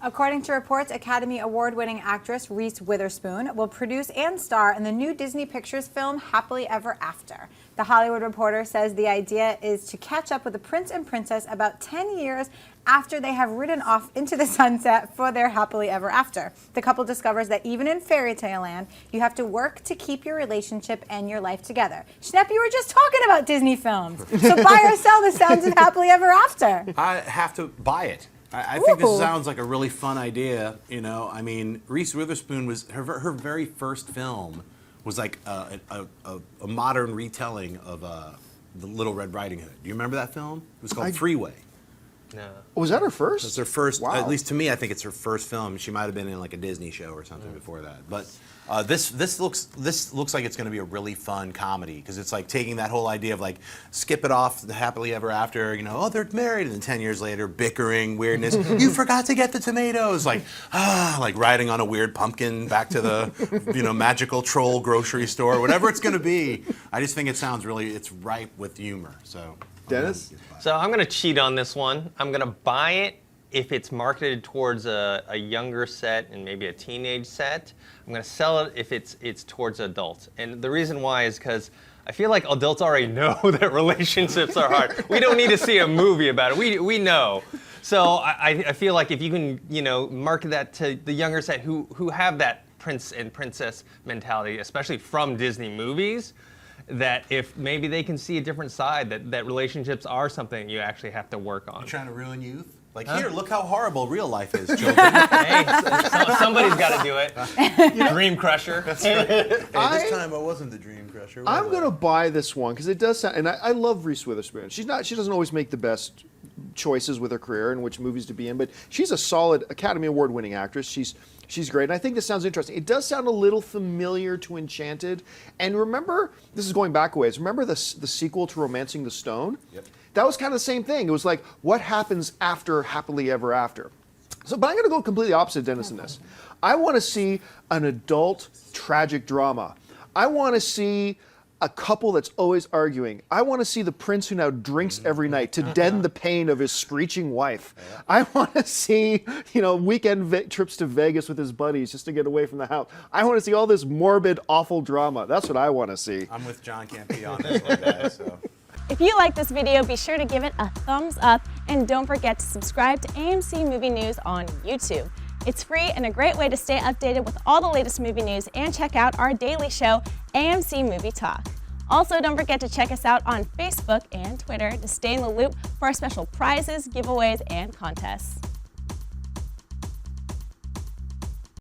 According to reports, Academy Award-winning actress Reese Witherspoon will produce and star in the new Disney Pictures film Happily Ever After. The Hollywood Reporter says the idea is to catch up with the prince and princess about 10 years after they have ridden off into the sunset for their happily ever after. The couple discovers that even in fairy tale land, you have to work to keep your relationship and your life together. Schnepp, you were just talking about Disney films. So buy or sell The Sounds of Happily Ever After. I have to buy it. I think this sounds like a really fun idea. You know, I mean, Reese Witherspoon was her very first film was like a modern retelling of the Little Red Riding Hood. Do you remember that film? It was called Freeway. No. Was that her first? It's her first. Wow. At least to me, I think it's her first film. She might have been in like a Disney show or something before that. But this looks like it's going to be a really fun comedy because it's like taking that whole idea of like skip it off the happily ever after. You know, oh, they're married, and then 10 years later, bickering, weirdness. You forgot to get the tomatoes. Like like riding on a weird pumpkin back to the magical troll grocery store. Whatever it's going to be, I just think it sounds it's ripe with humor. So. Dennis? So I'm going to cheat on this one. I'm going to buy it if it's marketed towards a younger set and maybe a teenage set. I'm going to sell it if it's towards adults. And the reason why is because I feel like adults already know that relationships are hard. We don't need to see a movie about it. We know. So I feel like if you can, market that to the younger set who have that prince and princess mentality, especially from Disney movies, that if maybe they can see a different side, that relationships are something you actually have to work on. You're trying to ruin youth? Like, here, look how horrible real life is, children. Hey, somebody's got to do it. Dream crusher. That's right. Hey, this time I wasn't the dream crusher. I'm going to buy this one because it does sound, and I love Reese Witherspoon. She doesn't always make the best choices with her career and which movies to be in, but she's a solid Academy Award winning actress. She's great, and I think this sounds interesting. It does sound a little familiar to Enchanted, and remember, this is going back a ways, remember the sequel to Romancing the Stone? Yep. That was kind of the same thing. It was like, what happens after Happily Ever After? So, but I'm going to go completely opposite, Dennis, in this. I want to see an adult tragic drama. I want to see a couple that's always arguing. I want to see the prince who now drinks every night to deaden the pain of his screeching wife. I want to see, weekend trips to Vegas with his buddies just to get away from the house. I want to see all this morbid, awful drama. That's what I want to see. I'm with John Campy on this one, guys. So. If you like this video, be sure to give it a thumbs up and don't forget to subscribe to AMC Movie News on YouTube. It's free and a great way to stay updated with all the latest movie news and check out our daily show, AMC Movie Talk. Also, don't forget to check us out on Facebook and Twitter to stay in the loop for our special prizes, giveaways, and contests.